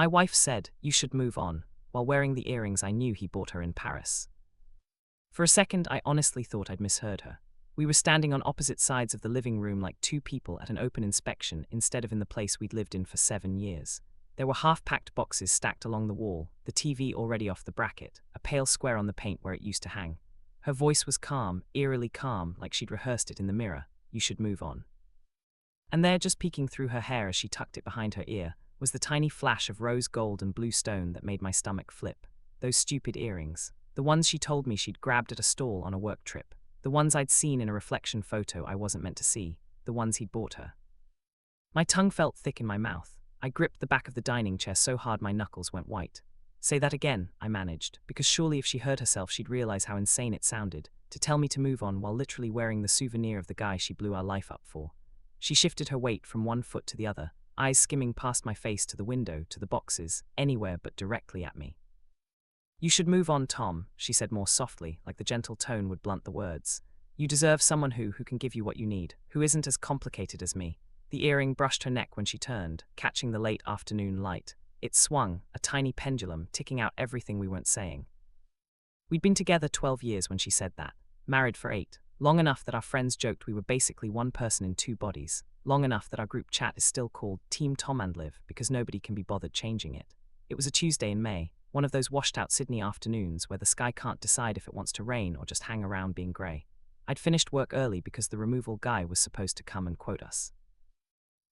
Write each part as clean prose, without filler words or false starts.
My wife said, "You should move on," while wearing the earrings I knew he bought her in Paris. For a second, I honestly thought I'd misheard her. We were standing on opposite sides of the living room like two people at an open inspection instead of in the place we'd lived in for 7 years. There were half-packed boxes stacked along the wall, the TV already off the bracket, a pale square on the paint where it used to hang. Her voice was calm, eerily calm, like she'd rehearsed it in the mirror. "You should move on." And there, just peeking through her hair as she tucked it behind her ear, was the tiny flash of rose gold and blue stone that made my stomach flip. Those stupid earrings. The ones she told me she'd grabbed at a stall on a work trip. The ones I'd seen in a reflection photo I wasn't meant to see. The ones he'd bought her. My tongue felt thick in my mouth. I gripped the back of the dining chair so hard my knuckles went white. "Say that again," I managed, because surely if she heard herself she'd realize how insane it sounded, to tell me to move on while literally wearing the souvenir of the guy she blew our life up for. She shifted her weight from one foot to the other, eyes skimming past my face to the window, to the boxes, anywhere but directly at me. "You should move on, Tom," she said more softly, like the gentle tone would blunt the words. "You deserve someone who can give you what you need, who isn't as complicated as me." The earring brushed her neck when she turned, catching the late afternoon light. It swung, a tiny pendulum, ticking out everything we weren't saying. We'd been together 12 years when she said that, married for 8, long enough that our friends joked we were basically one person in 2 bodies, long enough that our group chat is still called Team Tom and Liv because nobody can be bothered changing it. It was a Tuesday in May, one of those washed-out Sydney afternoons where the sky can't decide if it wants to rain or just hang around being grey. I'd finished work early because the removal guy was supposed to come and quote us.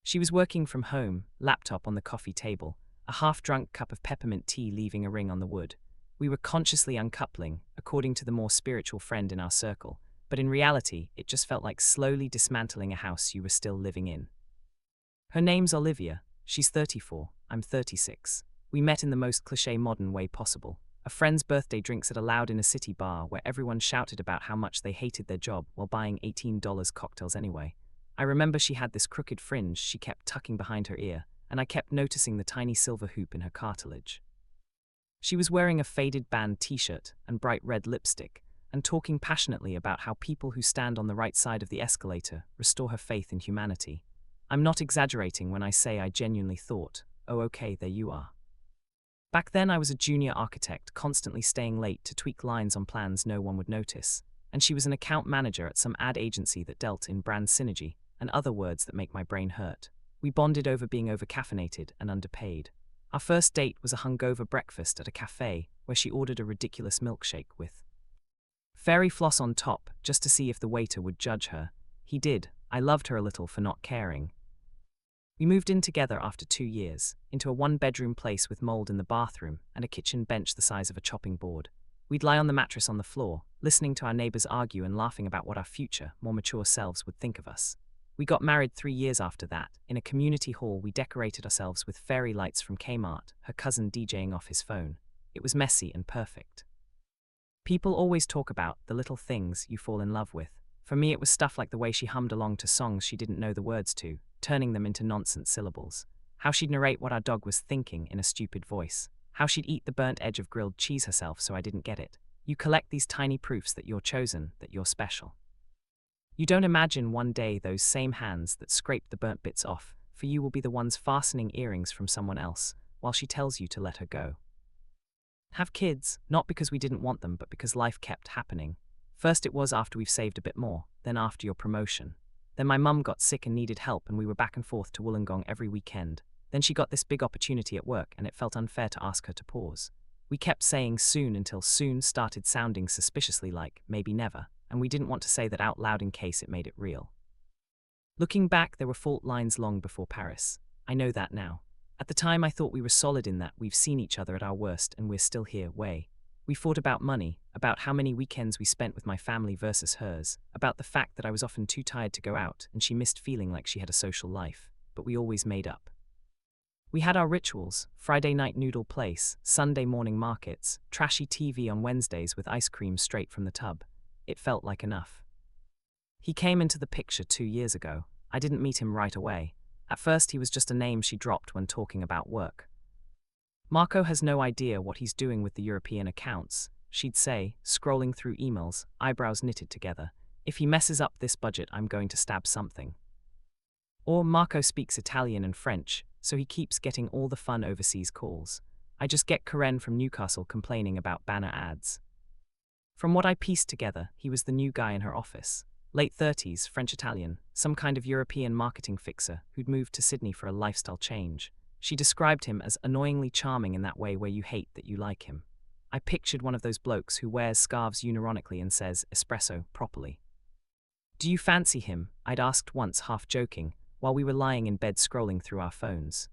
She was working from home, laptop on the coffee table, a half-drunk cup of peppermint tea leaving a ring on the wood. We were consciously uncoupling, according to the more spiritual friend in our circle, but in reality, it just felt like slowly dismantling a house you were still living in. Her name's Olivia. She's 34, I'm 36. We met in the most cliché modern way possible. A friend's birthday drinks at a loud inner city bar where everyone shouted about how much they hated their job while buying $18 cocktails anyway. I remember she had this crooked fringe she kept tucking behind her ear, and I kept noticing the tiny silver hoop in her cartilage. She was wearing a faded band t-shirt and bright red lipstick, and talking passionately about how people who stand on the right side of the escalator restore her faith in humanity. I'm not exaggerating when I say I genuinely thought, "Oh okay, there you are." Back then I was a junior architect constantly staying late to tweak lines on plans no one would notice, and she was an account manager at some ad agency that dealt in brand synergy and other words that make my brain hurt. We bonded over being overcaffeinated and underpaid. Our first date was a hungover breakfast at a cafe where she ordered a ridiculous milkshake with fairy floss on top just to see if the waiter would judge her. He did. I loved her a little for not caring. We moved in together after 2 years, into a 1-bedroom place with mold in the bathroom and a kitchen bench the size of a chopping board. We'd lie on the mattress on the floor, listening to our neighbors argue and laughing about what our future, more mature selves would think of us. We got married 3 years after that. In a community hall, we decorated ourselves with fairy lights from Kmart, her cousin DJing off his phone. It was messy and perfect. People always talk about the little things you fall in love with. For me, it was stuff like the way she hummed along to songs she didn't know the words to, turning them into nonsense syllables. How she'd narrate what our dog was thinking in a stupid voice. How she'd eat the burnt edge of grilled cheese herself so I didn't get it. You collect these tiny proofs that you're chosen, that you're special. You don't imagine one day those same hands that scrape the burnt bits off, for you will be the ones fastening earrings from someone else, while she tells you to let her go. Have kids, not because we didn't want them, but because life kept happening. First it was after we've saved a bit more, then after your promotion. Then my mum got sick and needed help and we were back and forth to Wollongong every weekend. Then she got this big opportunity at work and it felt unfair to ask her to pause. We kept saying soon until soon started sounding suspiciously like maybe never, and we didn't want to say that out loud in case it made it real. Looking back, there were fault lines long before Paris. I know that now. At the time I thought we were solid in that we've seen each other at our worst and we're still here, way. We fought about money, about how many weekends we spent with my family versus hers, about the fact that I was often too tired to go out and she missed feeling like she had a social life, but we always made up. We had our rituals: Friday night noodle place, Sunday morning markets, trashy TV on Wednesdays with ice cream straight from the tub. It felt like enough. He came into the picture 2 years ago. I didn't meet him right away. At first he was just a name she dropped when talking about work. "Marco has no idea what he's doing with the European accounts," she'd say, scrolling through emails, eyebrows knitted together. "If he messes up this budget, I'm going to stab something." Or "Marco speaks Italian and French, so he keeps getting all the fun overseas calls. I just get Karen from Newcastle complaining about banner ads. From what I pieced together, he was the new guy in her office. Late 30s, French-Italian, some kind of European marketing fixer who'd moved to Sydney for a lifestyle change. She described him as annoyingly charming in that way where you hate that you like him. I pictured one of those blokes who wears scarves unironically and says espresso properly. "Do you fancy him?" I'd asked once, half joking, while we were lying in bed scrolling through our phones.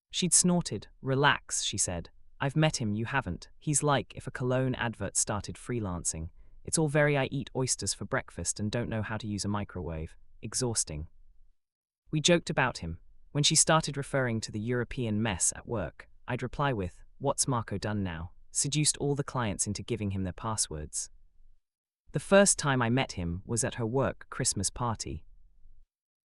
She'd snorted. "Relax," she said. "I've met him, you haven't. He's like if a cologne advert started freelancing. It's all very I eat oysters for breakfast and don't know how to use a microwave. Exhausting." We joked about him. When she started referring to the European mess at work, I'd reply with, "What's Marco done now? Seduced all the clients into giving him their passwords." The first time I met him was at her work Christmas party.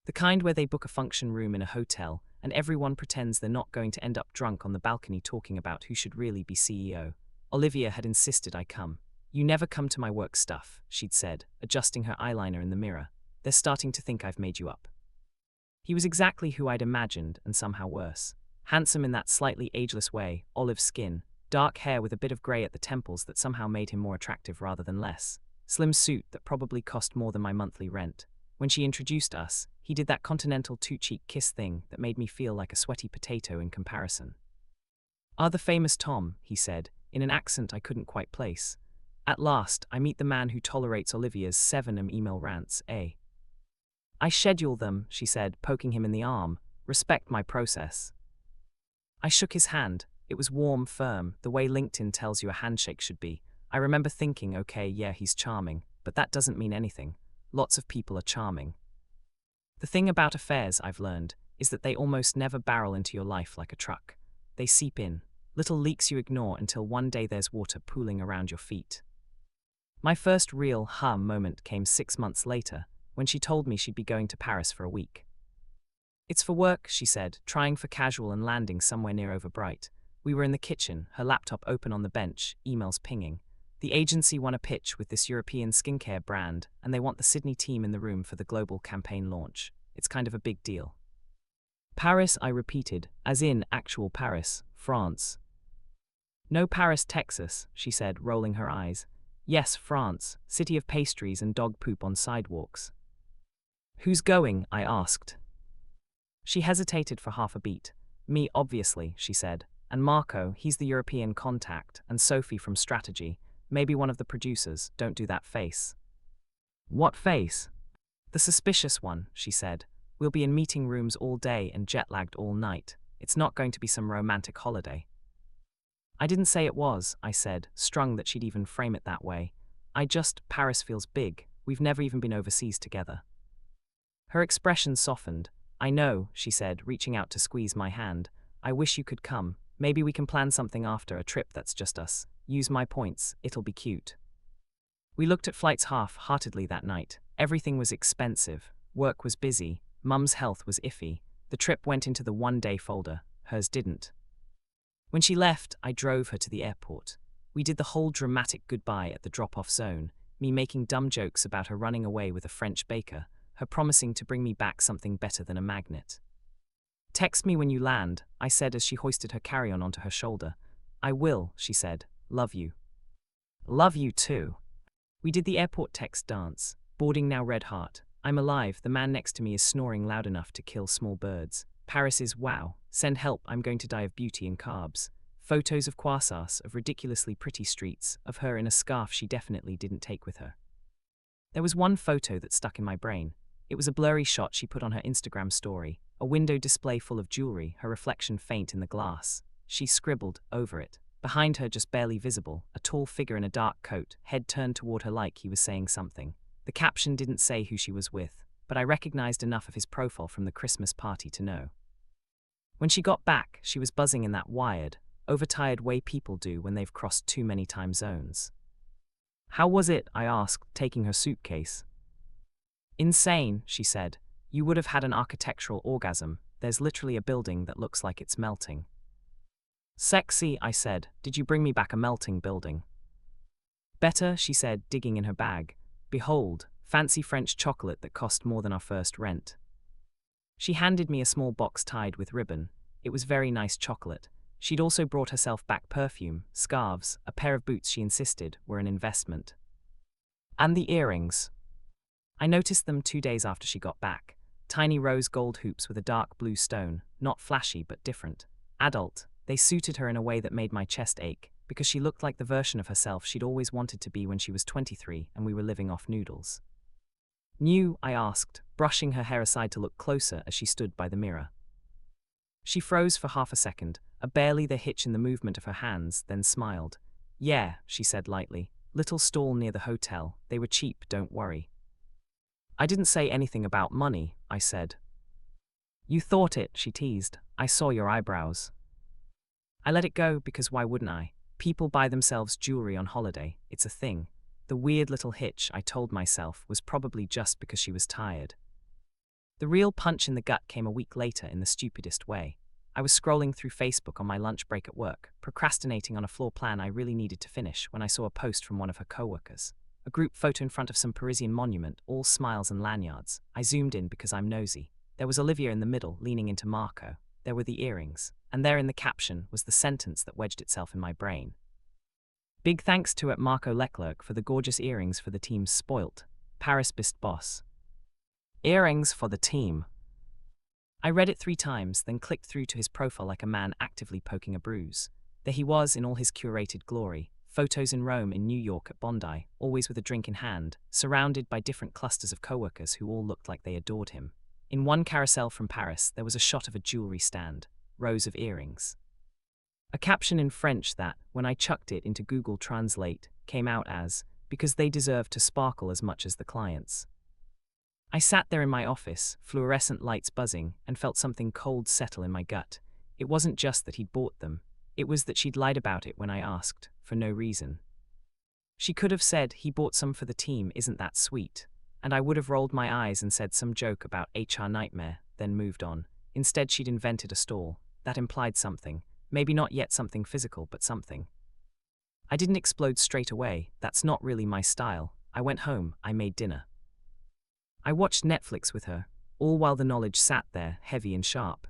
The kind where they book a function room in a hotel and everyone pretends they're not going to end up drunk on the balcony talking about who should really be CEO. Olivia had insisted I come. "You never come to my work stuff," she'd said, adjusting her eyeliner in the mirror. "They're starting to think I've made you up." He was exactly who I'd imagined, and somehow worse. Handsome in that slightly ageless way, olive skin, dark hair with a bit of grey at the temples that somehow made him more attractive rather than less. Slim suit that probably cost more than my monthly rent. When she introduced us, he did that continental two-cheek kiss thing that made me feel like a sweaty potato in comparison. "Ah, the famous Tom," he said, in an accent I couldn't quite place. "At last, I meet the man who tolerates Olivia's 7 email rants, eh?" "I schedule them," she said, poking him in the arm. "Respect my process." I shook his hand. It was warm, firm, the way LinkedIn tells you a handshake should be. I remember thinking, okay, yeah, he's charming, but that doesn't mean anything. Lots of people are charming. The thing about affairs, I've learned, is that they almost never barrel into your life like a truck. They seep in, little leaks you ignore until one day there's water pooling around your feet. My first real moment came 6 months later, when she told me she'd be going to Paris for a week. "It's for work," she said, trying for casual and landing somewhere near Overbright. We were in the kitchen, her laptop open on the bench, emails pinging. The agency won a pitch with this European skincare brand, and they want the Sydney team in the room for the global campaign launch. It's kind of a big deal. "Paris," I repeated, as in actual Paris, France. "No, Paris, Texas," she said, rolling her eyes. "Yes, France, city of pastries and dog poop on sidewalks." "Who's going?" I asked. She hesitated for half a beat. "Me, obviously," she said. "And Marco, he's the European contact, and Sophie from strategy. Maybe one of the producers." "Don't do that face." "What face?" "The suspicious one," she said. "We'll be in meeting rooms all day and jet-lagged all night. It's not going to be some romantic holiday." "I didn't say it was," I said, strung that she'd even frame it that way. Paris feels big. We've never even been overseas together." Her expression softened. "I know," she said, reaching out to squeeze my hand. "I wish you could come. Maybe we can plan something after, a trip that's just us. Use my points, it'll be cute." We looked at flights half-heartedly that night. Everything was expensive. Work was busy. Mum's health was iffy. The trip went into the one-day folder. Hers didn't. When she left, I drove her to the airport. We did the whole dramatic goodbye at the drop-off zone, me making dumb jokes about her running away with a French baker, her promising to bring me back something better than a magnet. "Text me when you land," I said as she hoisted her carry-on onto her shoulder. "I will," she said. "Love you." "Love you too." We did the airport text dance. Boarding now, red heart. I'm alive. The man next to me is snoring loud enough to kill small birds. Paris is wow. Send help. I'm going to die of beauty and carbs. Photos of croissants, of ridiculously pretty streets, of her in a scarf she definitely didn't take with her. There was one photo that stuck in my brain. It was a blurry shot she put on her Instagram story, a window display full of jewelry, her reflection faint in the glass. She scribbled over it. Behind her, just barely visible, a tall figure in a dark coat, head turned toward her like he was saying something. The caption didn't say who she was with, but I recognized enough of his profile from the Christmas party to know. When she got back, she was buzzing in that wired, overtired way people do when they've crossed too many time zones. "How was it?" I asked, taking her suitcase. "Insane," she said. "You would have had an architectural orgasm. There's literally a building that looks like it's melting." "Sexy," I said. "Did you bring me back a melting building?" "Better," she said, digging in her bag. "Behold, fancy French chocolate that cost more than our first rent." She handed me a small box tied with ribbon. It was very nice chocolate. She'd also brought herself back perfume, scarves, a pair of boots she insisted were an investment. And the earrings. I noticed them 2 days after she got back. Tiny rose gold hoops with a dark blue stone, not flashy but different. Adult, they suited her in a way that made my chest ache, because she looked like the version of herself she'd always wanted to be when she was 23 and we were living off noodles. New? I asked, brushing her hair aside to look closer as she stood by the mirror. She froze for half a second, a barely the hitch in the movement of her hands, then smiled. Yeah, she said lightly. Little stall near the hotel. They were cheap, don't worry. I didn't say anything about money, I said. You thought it, she teased. I saw your eyebrows. I let it go because why wouldn't I? People buy themselves jewelry on holiday. It's a thing. The weird little hitch, I told myself, was probably just because she was tired. The real punch in the gut came a week later in the stupidest way. I was scrolling through Facebook on my lunch break at work, procrastinating on a floor plan I really needed to finish when I saw a post from one of her coworkers. A group photo in front of some Parisian monument, all smiles and lanyards. I zoomed in because I'm nosy. There was Olivia in the middle, leaning into Marco. There were the earrings. And there in the caption was the sentence that wedged itself in my brain. Big thanks to Marco Leclerc for the gorgeous earrings for the team's spoilt, Paris-based boss. Earrings for the team. I read it 3 times, then clicked through to his profile like a man actively poking a bruise. There he was in all his curated glory. Photos in Rome, in New York, at Bondi, always with a drink in hand, surrounded by different clusters of coworkers who all looked like they adored him. In one carousel from Paris, there was a shot of a jewelry stand, rows of earrings. A caption in French that, when I chucked it into Google Translate, came out as, because they deserve to sparkle as much as the clients. I sat there in my office, fluorescent lights buzzing, and felt something cold settle in my gut. It wasn't just that he'd bought them. It was that she'd lied about it when I asked, for no reason. She could have said, he bought some for the team, isn't that sweet? And I would have rolled my eyes and said some joke about HR nightmare, then moved on. Instead, she'd invented a stall. That implied something. Maybe not yet something physical, but something. I didn't explode straight away. That's not really my style. I went home, I made dinner. I watched Netflix with her, all while the knowledge sat there, heavy and sharp.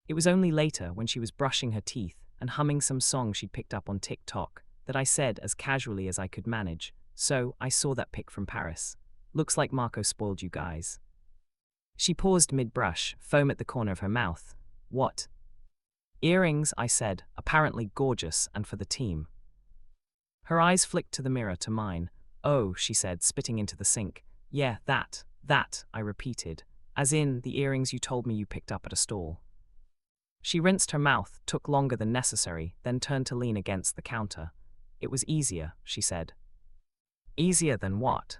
It was only later, when she was brushing her teeth and humming some song she'd picked up on TikTok, that I said, as casually as I could manage, so, I saw that pic from Paris. Looks like Marco spoiled you guys. She paused mid-brush, foam at the corner of her mouth. What? Earrings, I said, apparently gorgeous, and for the team. Her eyes flicked to the mirror to mine. Oh, she said, spitting into the sink. Yeah, that, I repeated. As in, the earrings you told me you picked up at a stall. She rinsed her mouth, took longer than necessary, then turned to lean against the counter. It was easier, she said. Easier than what?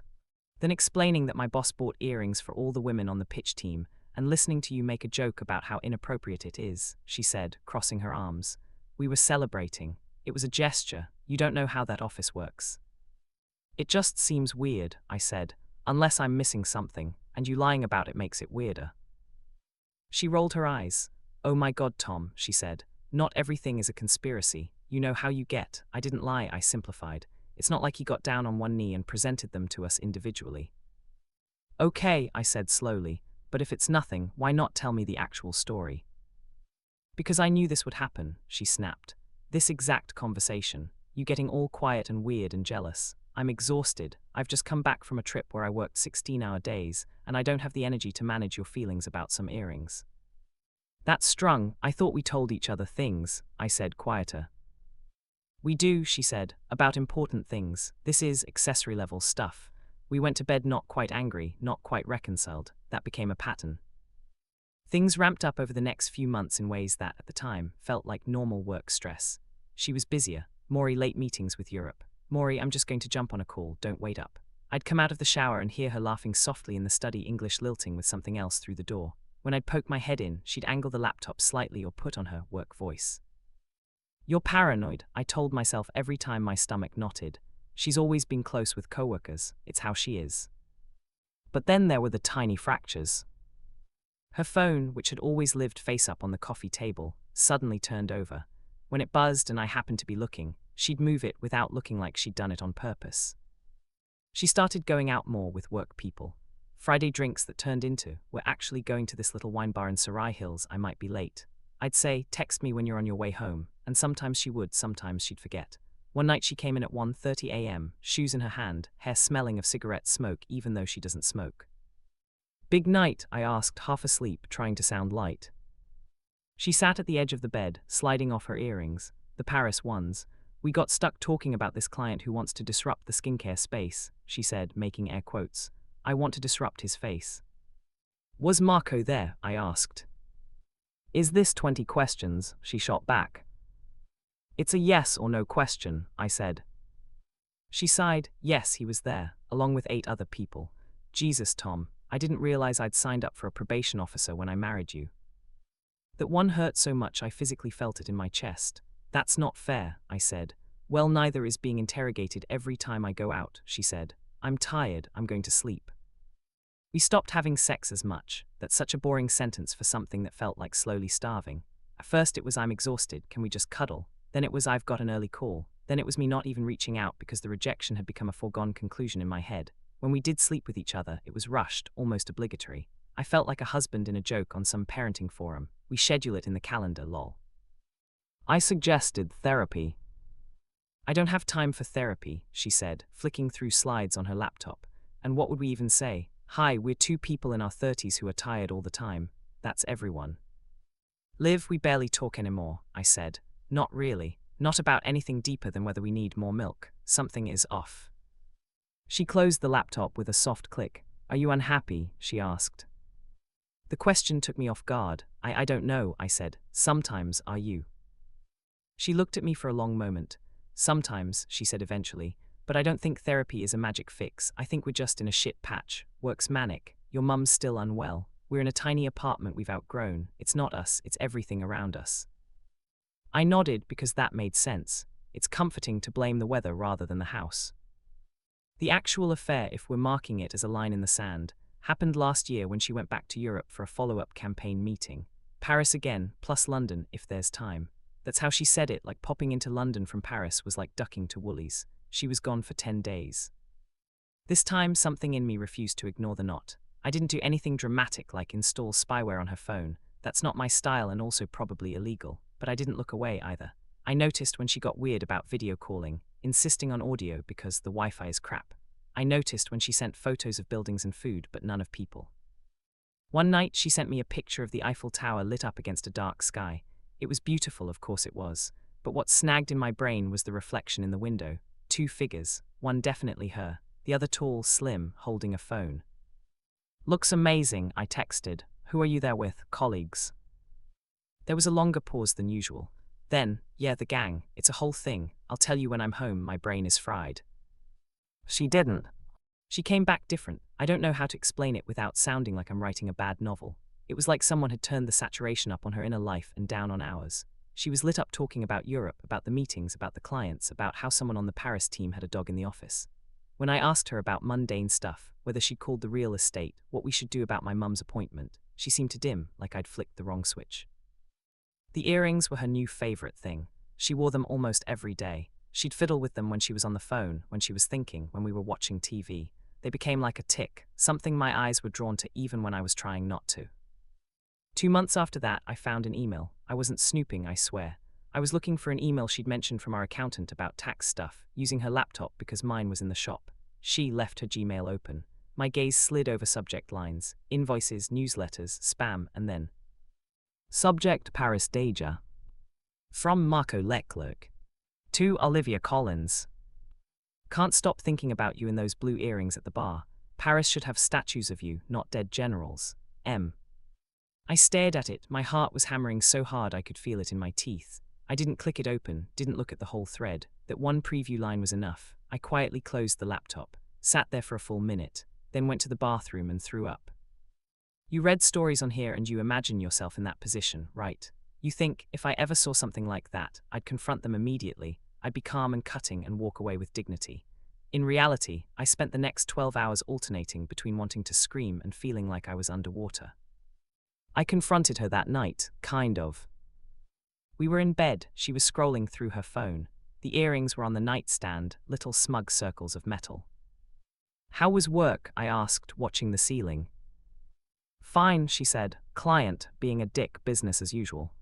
Than explaining that my boss bought earrings for all the women on the pitch team, and listening to you make a joke about how inappropriate it is, she said, crossing her arms. We were celebrating. It was a gesture. You don't know how that office works. It just seems weird, I said, unless I'm missing something, and you lying about it makes it weirder. She rolled her eyes. Oh my God, Tom, she said. Not everything is a conspiracy. You know how you get. I didn't lie, I simplified. It's not like he got down on one knee and presented them to us individually. Okay, I said slowly, but if it's nothing, why not tell me the actual story? Because I knew this would happen, she snapped. This exact conversation. You getting all quiet and weird and jealous. I'm exhausted. I've just come back from a trip where I worked 16-hour days, and I don't have the energy to manage your feelings about some earrings. That's strung. I thought we told each other things, I said, quieter. We do, she said, about important things. This is accessory-level stuff. We went to bed not quite angry, not quite reconciled. That became a pattern. Things ramped up over the next few months in ways that, at the time, felt like normal work stress. She was busier. Maury, late meetings with Europe. Maury, I'm just going to jump on a call, don't wait up. I'd come out of the shower and hear her laughing softly in the study, English lilting with something else through the door. When I'd poke my head in, she'd angle the laptop slightly or put on her work voice. You're paranoid, I told myself every time my stomach knotted. She's always been close with coworkers, it's how she is. But then there were the tiny fractures. Her phone, which had always lived face up on the coffee table, suddenly turned over. When it buzzed and I happened to be looking, she'd move it without looking like she'd done it on purpose. She started going out more with work people. Friday drinks that turned into, we're actually going to this little wine bar in Sarai Hills, I might be late. I'd say, text me when you're on your way home, and sometimes she would, sometimes she'd forget. One night she came in at 1:30 a.m., shoes in her hand, hair smelling of cigarette smoke even though she doesn't smoke. Big night, I asked, half asleep, trying to sound light. She sat at the edge of the bed, sliding off her earrings, the Paris ones. We got stuck talking about this client who wants to disrupt the skincare space, she said, making air quotes. I want to disrupt his face. Was Marco there? I asked. Is this 20 questions? She shot back. It's a yes or no question, I said. She sighed. Yes, he was there, along with 8 other people. Jesus, Tom, I didn't realize I'd signed up for a probation officer when I married you. That one hurt so much I physically felt it in my chest. That's not fair, I said. Well, neither is being interrogated every time I go out, she said. I'm tired, I'm going to sleep. We stopped having sex as much. That's such a boring sentence for something that felt like slowly starving. At first it was I'm exhausted, can we just cuddle? Then it was I've got an early call. Then it was me not even reaching out because the rejection had become a foregone conclusion in my head. When we did sleep with each other, it was rushed, almost obligatory. I felt like a husband in a joke on some parenting forum. We schedule it in the calendar, lol. I suggested therapy. I don't have time for therapy, she said, flicking through slides on her laptop. And what would we even say? Hi, we're 2 people in our 30s who are tired all the time. That's everyone. Liv, we barely talk anymore, I said. Not really. Not about anything deeper than whether we need more milk. Something is off. She closed the laptop with a soft click. Are you unhappy? She asked. The question took me off guard. I don't know, I said. Sometimes, are you? She looked at me for a long moment. Sometimes, she said eventually, but I don't think therapy is a magic fix. I think we're just in a shit patch. Work's manic. Your mum's still unwell. We're in a tiny apartment we've outgrown. It's not us, it's everything around us. I nodded because that made sense. It's comforting to blame the weather rather than the house. The actual affair, if we're marking it as a line in the sand, happened last year when she went back to Europe for a follow-up campaign meeting. Paris again, plus London, if there's time. That's how she said it, like popping into London from Paris was like ducking to Woolies. She was gone for 10 days. This time, something in me refused to ignore the knot. I didn't do anything dramatic like install spyware on her phone. That's not my style and also probably illegal. But I didn't look away either. I noticed when she got weird about video calling, insisting on audio because the Wi-Fi is crap. I noticed when she sent photos of buildings and food, but none of people. One night, she sent me a picture of the Eiffel Tower lit up against a dark sky. It was beautiful, of course it was. But what snagged in my brain was the reflection in the window. 2 figures, one definitely her, the other tall, slim, holding a phone. Looks amazing, I texted. Who are you there with? Colleagues? There was a longer pause than usual. Then, yeah, the gang. It's a whole thing. I'll tell you when I'm home, my brain is fried. She didn't. She came back different. I don't know how to explain it without sounding like I'm writing a bad novel. It was like someone had turned the saturation up on her inner life and down on ours. She was lit up talking about Europe, about the meetings, about the clients, about how someone on the Paris team had a dog in the office. When I asked her about mundane stuff, whether she called the real estate, what we should do about my mum's appointment, she seemed to dim, like I'd flicked the wrong switch. The earrings were her new favorite thing. She wore them almost every day. She'd fiddle with them when she was on the phone, when she was thinking, when we were watching TV. They became like a tick, something my eyes were drawn to even when I was trying not to. 2 months after that, I found an email. I wasn't snooping, I swear. I was looking for an email she'd mentioned from our accountant about tax stuff, using her laptop because mine was in the shop. She left her Gmail open. My gaze slid over subject lines, invoices, newsletters, spam, and then Subject Paris Deja. From Marco Leclerc. To Olivia Collins. Can't stop thinking about you in those blue earrings at the bar. Paris should have statues of you, not dead generals. M. I stared at it, my heart was hammering so hard I could feel it in my teeth. I didn't click it open, didn't look at the whole thread. That one preview line was enough. I quietly closed the laptop, sat there for a full minute, then went to the bathroom and threw up. You read stories on here and you imagine yourself in that position, right? You think, if I ever saw something like that, I'd confront them immediately, I'd be calm and cutting and walk away with dignity. In reality, I spent the next 12 hours alternating between wanting to scream and feeling like I was underwater. I confronted her that night, kind of. We were in bed, she was scrolling through her phone. The earrings were on the nightstand, little smug circles of metal. How was work? I asked, watching the ceiling. Fine, she said. Client, being a dick, business as usual.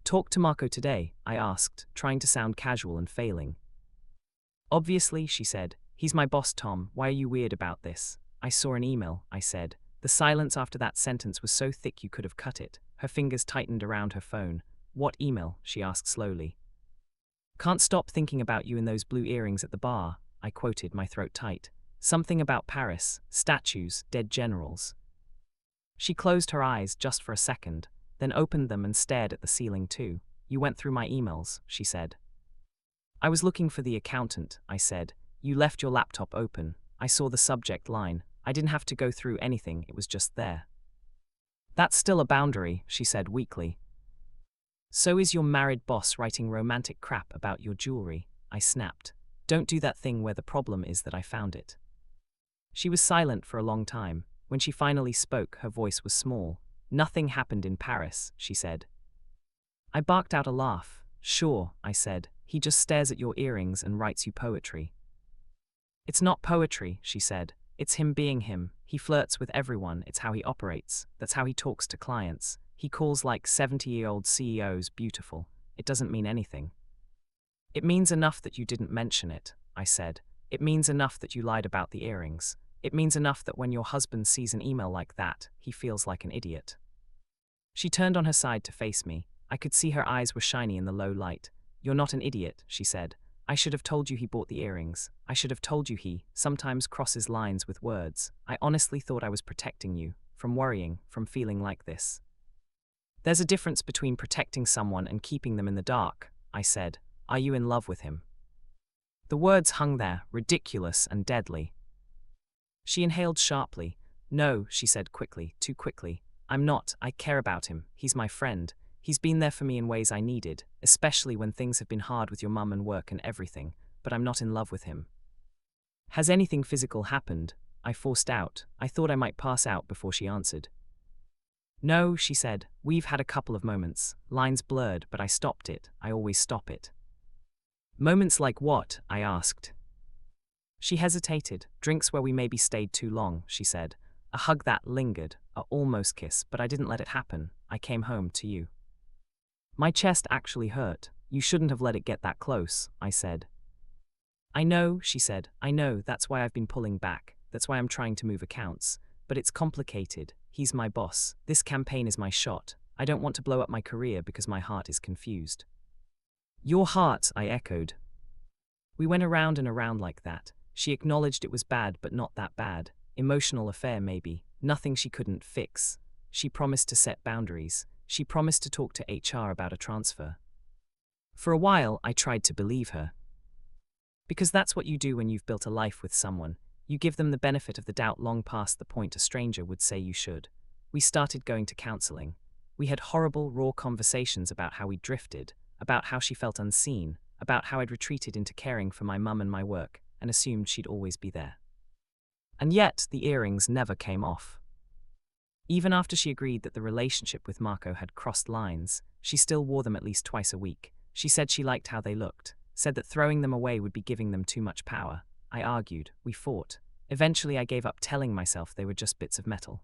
Talk to Marco today? I asked, trying to sound casual and failing. Obviously, she said. He's my boss, Tom. Why are you weird about this? I saw an email, I said. The silence after that sentence was so thick you could have cut it. Her fingers tightened around her phone. What email? She asked slowly. Can't stop thinking about you in those blue earrings at the bar, I quoted, my throat tight. Something about Paris, statues, dead generals. She closed her eyes just for a second, then opened them and stared at the ceiling too. You went through my emails, she said. I was looking for the accountant, I said. You left your laptop open. I saw the subject line. I didn't have to go through anything, it was just there. That's still a boundary, she said weakly. So is your married boss writing romantic crap about your jewelry, I snapped. Don't do that thing where the problem is that I found it. She was silent for a long time. When she finally spoke, her voice was small. Nothing happened in Paris, she said. I barked out a laugh. Sure, I said. He just stares at your earrings and writes you poetry. It's not poetry, she said. It's him being him. He flirts with everyone. It's how he operates. That's how he talks to clients. He calls like 70-year-old CEOs beautiful. It doesn't mean anything. It means enough that you didn't mention it, I said. It means enough that you lied about the earrings. It means enough that when your husband sees an email like that, he feels like an idiot. She turned on her side to face me. I could see her eyes were shiny in the low light. You're not an idiot, she said. I should have told you he bought the earrings. I should have told you he sometimes crosses lines with words. I honestly thought I was protecting you, from worrying, from feeling like this. There's a difference between protecting someone and keeping them in the dark, I said. Are you in love with him? The words hung there, ridiculous and deadly. She inhaled sharply. No, she said quickly, too quickly. I'm not. I care about him. He's my friend. He's been there for me in ways I needed, especially when things have been hard with your mum and work and everything, but I'm not in love with him. Has anything physical happened? I forced out. I thought I might pass out before she answered. No, she said. We've had a couple of moments. Lines blurred, but I stopped it. I always stop it. Moments like what? I asked. She hesitated. Drinks where we maybe stayed too long, she said. A hug that lingered, a almost kiss, but I didn't let it happen. I came home to you. My chest actually hurt. You shouldn't have let it get that close, I said. I know, she said. I know, that's why I've been pulling back. That's why I'm trying to move accounts. But it's complicated. He's my boss. This campaign is my shot. I don't want to blow up my career because my heart is confused. Your heart, I echoed. We went around and around like that. She acknowledged it was bad, but not that bad. Emotional affair, maybe. Nothing she couldn't fix. She promised to set boundaries. She promised to talk to HR about a transfer. For a while, I tried to believe her. Because that's what you do when you've built a life with someone. You give them the benefit of the doubt long past the point a stranger would say you should. We started going to counseling. We had horrible, raw conversations about how we drifted, about how she felt unseen, about how I'd retreated into caring for my mum and my work, and assumed she'd always be there. And yet, the earrings never came off. Even after she agreed that the relationship with Marco had crossed lines, she still wore them at least twice a week. She said she liked how they looked, said that throwing them away would be giving them too much power. I argued, we fought. Eventually I gave up telling myself they were just bits of metal.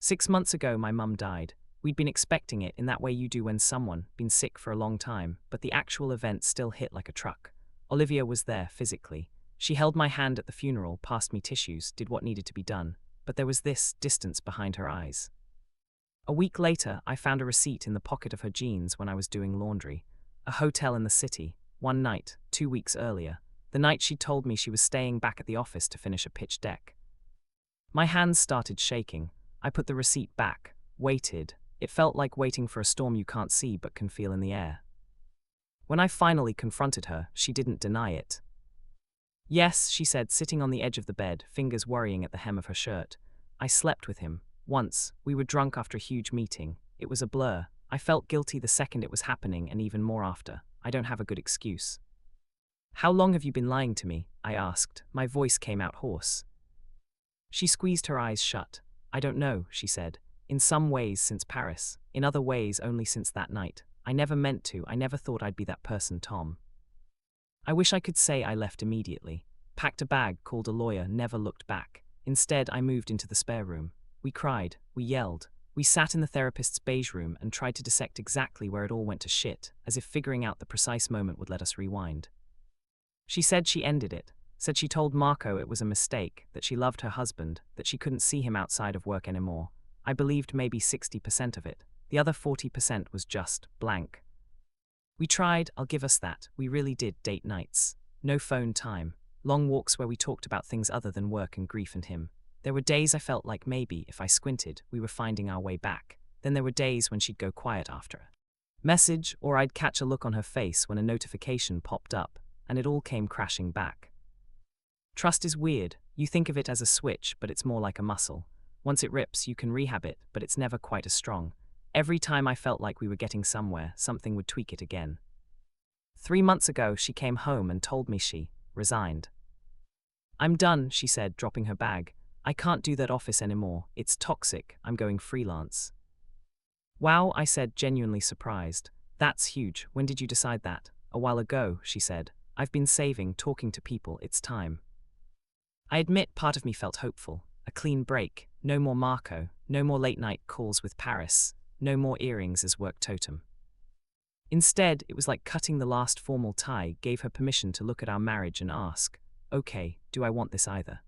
6 months ago my mum died. We'd been expecting it in that way you do when someone been sick for a long time, but the actual event still hit like a truck. Olivia was there, physically. She held my hand at the funeral, passed me tissues, did what needed to be done, but there was this distance behind her eyes. A week later, I found a receipt in the pocket of her jeans when I was doing laundry. A hotel in the city, one night, 2 weeks earlier, the night she told me she was staying back at the office to finish a pitch deck. My hands started shaking. I put the receipt back, waited. It felt like waiting for a storm you can't see but can feel in the air. When I finally confronted her, she didn't deny it. Yes, she said, sitting on the edge of the bed, fingers worrying at the hem of her shirt. I slept with him. Once. We were drunk after a huge meeting. It was a blur. I felt guilty the second it was happening and even more after. I don't have a good excuse. How long have you been lying to me? I asked. My voice came out hoarse. She squeezed her eyes shut. I don't know, she said. In some ways since Paris. In other ways only since that night. I never meant to. I never thought I'd be that person, Tom. I wish I could say I left immediately. packed a bag, called a lawyer, never looked back. Instead, I moved into the spare room. We cried, we yelled. We sat in the therapist's beige room and tried to dissect exactly where it all went to shit, as if figuring out the precise moment would let us rewind. She said she ended it, said she told Marco it was a mistake, that she loved her husband, that she couldn't see him outside of work anymore. I believed maybe 60% of it. The other 40% was just blank. We tried, I'll give us that. We really did date nights. No phone time. Long walks where we talked about things other than work and grief and him. There were days I felt like maybe, if I squinted, we were finding our way back. Then there were days when she'd go quiet after a message, or I'd catch a look on her face when a notification popped up, and it all came crashing back. Trust is weird. You think of it as a switch, but it's more like a muscle. Once it rips, you can rehab it, but it's never quite as strong. Every time I felt like we were getting somewhere, something would tweak it again. 3 months ago, she came home and told me she resigned. I'm done, she said, dropping her bag. I can't do that office anymore. It's toxic. I'm going freelance. Wow, I said, genuinely surprised. That's huge. When did you decide that? A while ago, she said. I've been saving, talking to people. It's time. I admit part of me felt hopeful. A clean break. No more Marco. No more late-night calls with Paris. No more earrings as work totem. Instead, it was like cutting the last formal tie gave her permission to look at our marriage and ask, okay, do I want this either?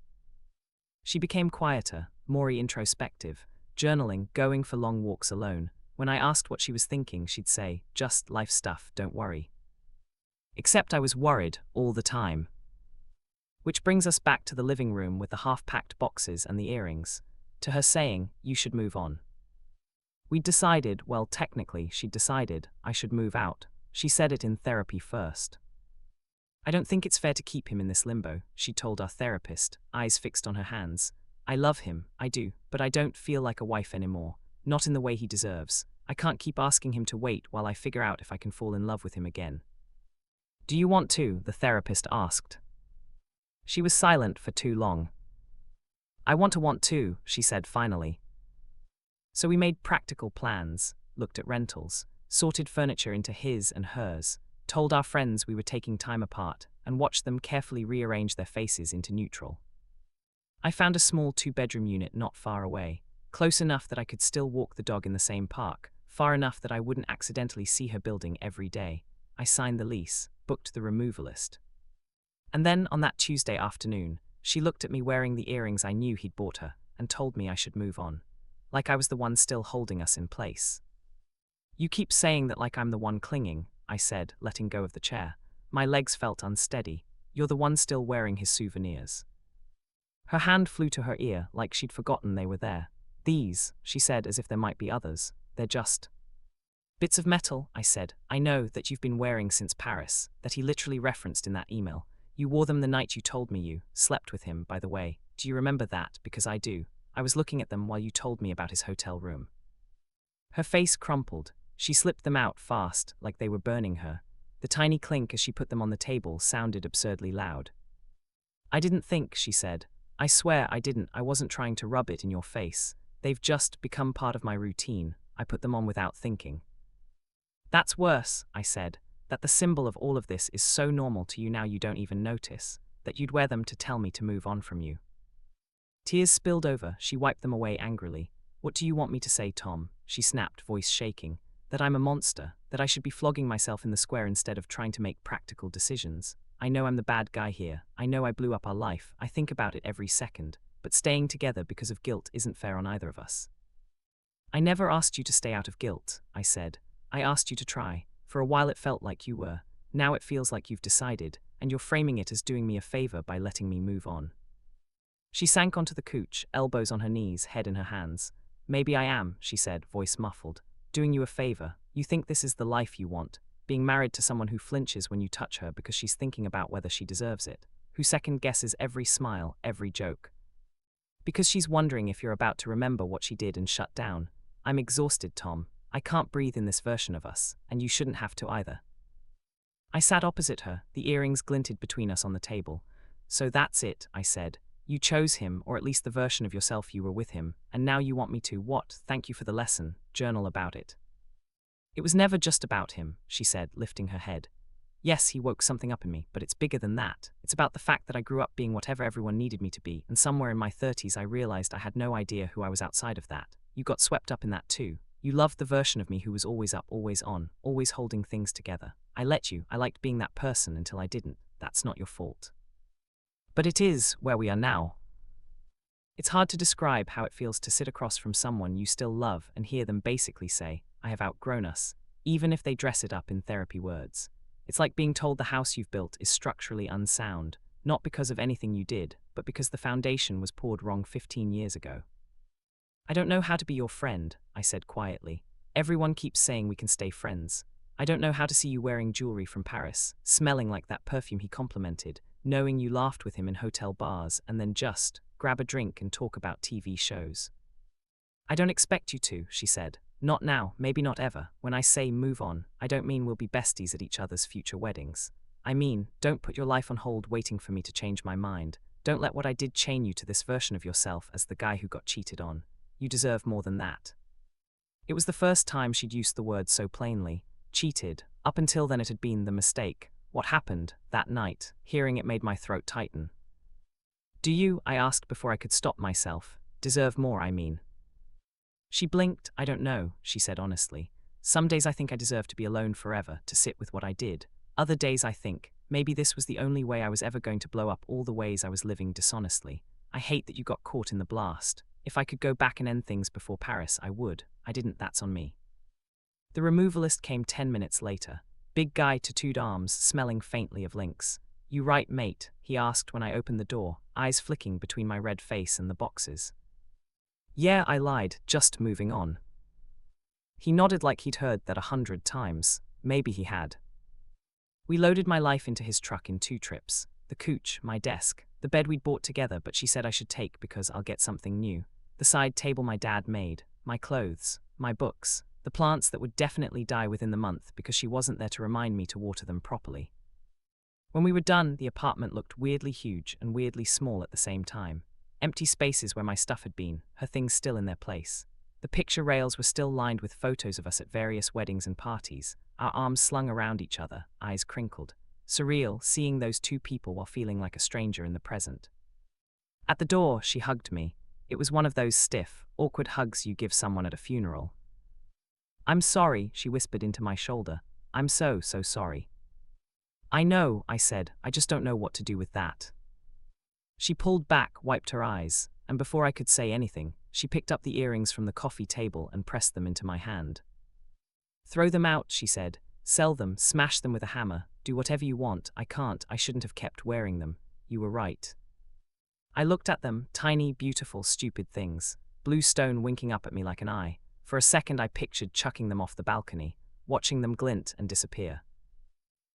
She became quieter, more introspective, journaling, going for long walks alone. When I asked what she was thinking, she'd say, just life stuff, don't worry. Except I was worried all the time. Which brings us back to the living room with the half-packed boxes and the earrings, to her saying, you should move on. We'd decided, well, technically, she'd decided, I should move out. She said it in therapy first. I don't think it's fair to keep him in this limbo, she told our therapist, eyes fixed on her hands. I love him, I do, but I don't feel like a wife anymore, not in the way he deserves. I can't keep asking him to wait while I figure out if I can fall in love with him again. Do you want to? The therapist asked. She was silent for too long. I want to, she said finally. So we made practical plans, looked at rentals, sorted furniture into his and hers, told our friends we were taking time apart, and watched them carefully rearrange their faces into neutral. I found a small 2-bedroom unit not far away, close enough that I could still walk the dog in the same park, far enough that I wouldn't accidentally see her building every day. I signed the lease, booked the removalist. And then, on that Tuesday afternoon, she looked at me wearing the earrings I knew he'd bought her, and told me I should move on. Like I was the one still holding us in place. You keep saying that like I'm the one clinging, I said, letting go of the chair. My legs felt unsteady. You're the one still wearing his souvenirs. Her hand flew to her ear, like she'd forgotten they were there. These, she said as if there might be others, they're just bits of metal, I said. I know that you've been wearing since Paris, that he literally referenced in that email. You wore them the night you told me you slept with him, by the way. Do you remember that? Because I do. I was looking at them while you told me about his hotel room. Her face crumpled. She slipped them out fast, like they were burning her. The tiny clink as she put them on the table sounded absurdly loud. I didn't think, she said. I swear I didn't. I wasn't trying to rub it in your face. They've just become part of my routine. I put them on without thinking. That's worse, I said, that the symbol of all of this is so normal to you now you don't even notice, that you'd wear them to tell me to move on from you. Tears spilled over, she wiped them away angrily. What do you want me to say, Tom? She snapped, voice shaking. That I'm a monster, that I should be flogging myself in the square instead of trying to make practical decisions. I know I'm the bad guy here. I know I blew up our life. I think about it every second. But staying together because of guilt isn't fair on either of us. I never asked you to stay out of guilt, I said. I asked you to try. For a while it felt like you were. Now it feels like you've decided, and you're framing it as doing me a favor by letting me move on. She sank onto the couch, elbows on her knees, head in her hands. Maybe I am, she said, voice muffled. Doing you a favor. You think this is the life you want. Being married to someone who flinches when you touch her because she's thinking about whether she deserves it. Who second guesses every smile, every joke. Because she's wondering if you're about to remember what she did and shut down. I'm exhausted, Tom. I can't breathe in this version of us, and you shouldn't have to either. I sat opposite her, the earrings glinted between us on the table. So that's it, I said. You chose him, or at least the version of yourself you were with him, and now you want me to, what? Thank you for the lesson, journal about it. It was never just about him, she said, lifting her head. Yes, he woke something up in me, but it's bigger than that. It's about the fact that I grew up being whatever everyone needed me to be, and somewhere in my 30s I realized I had no idea who I was outside of that. You got swept up in that too. You loved the version of me who was always up, always on, always holding things together. I let you. I liked being that person until I didn't. That's not your fault. But it is where we are now. It's hard to describe how it feels to sit across from someone you still love and hear them basically say, "I have outgrown us," even if they dress it up in therapy words. It's like being told the house you've built is structurally unsound, not because of anything you did, but because the foundation was poured wrong 15 years ago. "I don't know how to be your friend," I said quietly. "Everyone keeps saying we can stay friends. I don't know how to see you wearing jewelry from Paris, smelling like that perfume he complimented, knowing you laughed with him in hotel bars, and then just grab a drink and talk about TV shows." "I don't expect you to," she said. "Not now, maybe not ever. When I say move on, I don't mean we'll be besties at each other's future weddings. I mean, don't put your life on hold waiting for me to change my mind. Don't let what I did chain you to this version of yourself as the guy who got cheated on. You deserve more than that." It was the first time she'd used the word so plainly. Cheated. Up until then it had been the mistake. What happened that night? Hearing it made my throat tighten. "Do you," I asked before I could stop myself, "deserve more, I mean?" She blinked. "I don't know," she said honestly. "Some days I think I deserve to be alone forever, to sit with what I did. Other days I think, maybe this was the only way I was ever going to blow up all the ways I was living dishonestly. I hate that you got caught in the blast. If I could go back and end things before Paris, I would. I didn't, that's on me." The removalist came 10 minutes later. Big guy, tattooed arms, smelling faintly of lynx. "You right, mate?" he asked when I opened the door, eyes flicking between my red face and the boxes. "Yeah," I lied, "just moving on." He nodded like he'd heard that 100 times. Maybe he had. We loaded my life into his truck in 2 trips. The couch, my desk, the bed we'd bought together but she said I should take because I'll get something new. The side table my dad made, my clothes, my books, the plants that would definitely die within the month because she wasn't there to remind me to water them properly. When we were done, the apartment looked weirdly huge and weirdly small at the same time. Empty spaces where my stuff had been, her things still in their place. The picture rails were still lined with photos of us at various weddings and parties, our arms slung around each other, eyes crinkled. Surreal, seeing those 2 people while feeling like a stranger in the present. At the door, she hugged me. It was one of those stiff, awkward hugs you give someone at a funeral. "I'm sorry," she whispered into my shoulder. "I'm so sorry." "I know," I said. "I just don't know what to do with that." She pulled back, wiped her eyes, and before I could say anything, she picked up the earrings from the coffee table and pressed them into my hand. "Throw them out," she said. "Sell them, smash them with a hammer, do whatever you want. I can't, I shouldn't have kept wearing them. You were right." I looked at them, tiny, beautiful, stupid things, blue stone winking up at me like an eye. For a second I pictured chucking them off the balcony, watching them glint and disappear.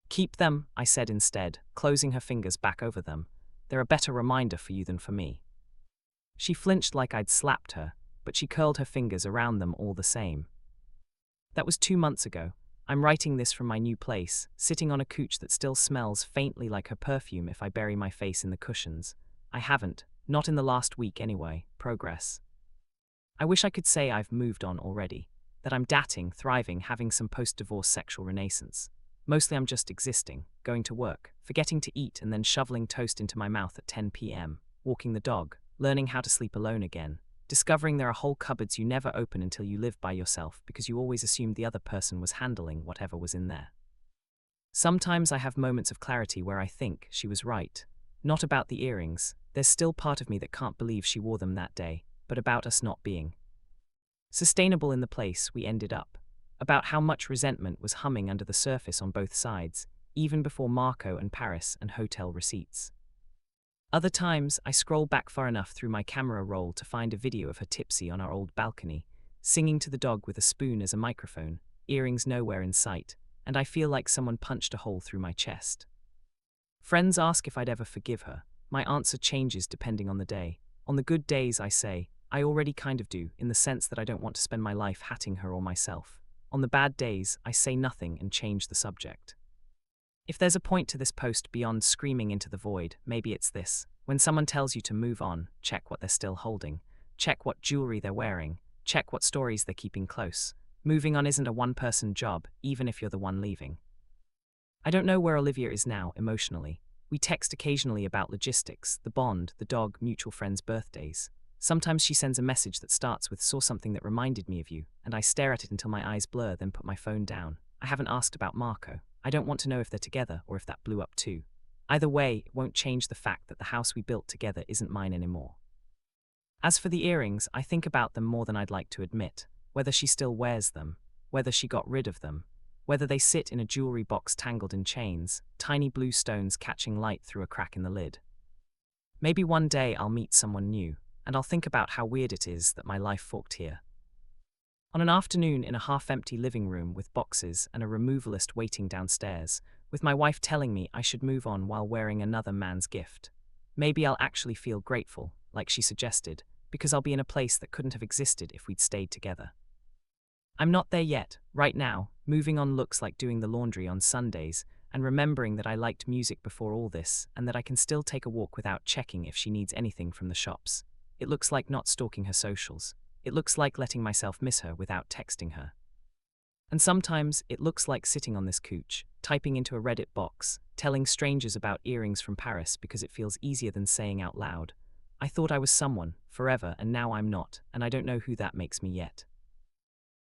"Keep them," I said instead, closing her fingers back over them. "They're a better reminder for you than for me." She flinched like I'd slapped her, but she curled her fingers around them all the same. That was 2 months ago. I'm writing this from my new place, sitting on a couch that still smells faintly like her perfume if I bury my face in the cushions. I haven't, not in the last week anyway. Progress. I wish I could say I've moved on already, that I'm dating, thriving, having some post-divorce sexual renaissance. Mostly I'm just existing, going to work, forgetting to eat and then shoveling toast into my mouth at 10 p.m., walking the dog, learning how to sleep alone again, discovering there are whole cupboards you never open until you live by yourself because you always assumed the other person was handling whatever was in there. Sometimes I have moments of clarity where I think she was right. Not about the earrings, there's still part of me that can't believe she wore them that day, but about us not being sustainable in the place we ended up. About how much resentment was humming under the surface on both sides, even before Marco and Paris and hotel receipts. Other times, I scroll back far enough through my camera roll to find a video of her tipsy on our old balcony, singing to the dog with a spoon as a microphone, earrings nowhere in sight, and I feel like someone punched a hole through my chest. Friends ask if I'd ever forgive her. My answer changes depending on the day. On the good days, I say, I already kind of do, in the sense that I don't want to spend my life hatting her or myself. On the bad days, I say nothing and change the subject. If there's a point to this post beyond screaming into the void, maybe it's this. When someone tells you to move on, check what they're still holding. Check what jewelry they're wearing. Check what stories they're keeping close. Moving on isn't a one-person job, even if you're the one leaving. I don't know where Olivia is now, emotionally. We text occasionally about logistics, the bond, the dog, mutual friends' birthdays. Sometimes she sends a message that starts with "saw something that reminded me of you," and I stare at it until my eyes blur, then put my phone down. I haven't asked about Marco. I don't want to know if they're together or if that blew up too. Either way, it won't change the fact that the house we built together isn't mine anymore. As for the earrings, I think about them more than I'd like to admit. Whether she still wears them, whether she got rid of them, whether they sit in a jewelry box tangled in chains, tiny blue stones catching light through a crack in the lid. Maybe one day I'll meet someone new, and I'll think about how weird it is that my life forked here. On an afternoon in a half-empty living room with boxes and a removalist waiting downstairs, with my wife telling me I should move on while wearing another man's gift. Maybe I'll actually feel grateful, like she suggested, because I'll be in a place that couldn't have existed if we'd stayed together. I'm not there yet. Right now, moving on looks like doing the laundry on Sundays and remembering that I liked music before all this and that I can still take a walk without checking if she needs anything from the shops. It looks like not stalking her socials. It looks like letting myself miss her without texting her. And sometimes it looks like sitting on this couch, typing into a Reddit box, telling strangers about earrings from Paris because it feels easier than saying out loud, "I thought I was someone, forever, and now I'm not, and I don't know who that makes me yet."